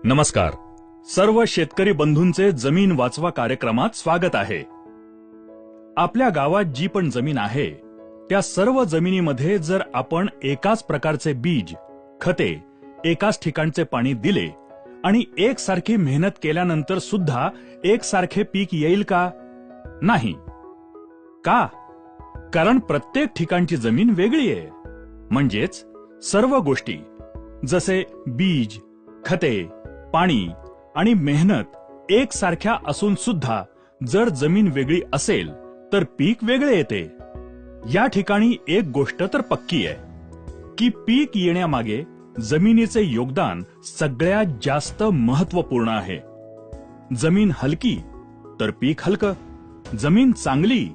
नमस्कार. सर्व शेतकरी बंधूंचे जमीन वाचवा कार्यक्रमात स्वागत आहे. आपल्या गावात जी पण जमीन आहे त्या सर्व जमिनीमध्ये जर आपण एकाच प्रकारचे बीज, खते, एकाच ठिकाणचे पाणी दिले आणि एकसारखी मेहनत केल्यानंतर सुद्धा एकसारखे पीक येईल का? नाही. का? कारण प्रत्येक ठिकाणची जमीन वेगळी आहे. म्हणजेच सर्व गोष्टी जसे बीज, खते, पाणी आणि मेहनत एकसारख्या असून सुद्धा जर जमीन वेगळी असेल तर पीक वेगळे येते. या ठिकाणी एक गोष्ट तर पक्की आहे की पीक येण्यामागे जमिनीचे योगदान सगळ्यात जास्त महत्त्वपूर्ण आहे. जमीन हलकी तर पीक हलकं, जमीन चांगली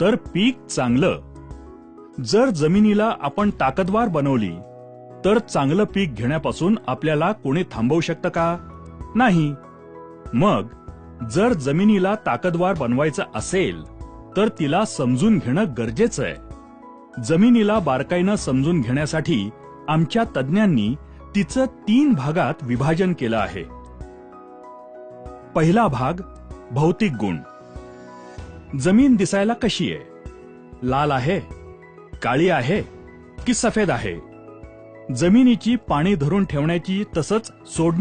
तर पीक चांगलं. जर जमिनीला आपण ताकदवार बनवली तर चांगलं पीक घेण्यापासून आपल्याला कोणी थांबवू शकतं का? नाही. मग जर जमिनीला ताकदवार बनवायचं असेल तर तिला समजून घेणं गरजेचं आहे. जमिनीला बारकाईनं समजून घेण्यासाठी आमच्या तज्ज्ञांनी तिचं 3 भागात विभाजन केलं आहे. पहिला भाग भौतिक गुण. जमीन दिसायला कशी आहे? लाल आहे, काळी आहे की सफेद आहे? जमिनीची पाणी धरून ठेवण्याची तसंच सोडण्याची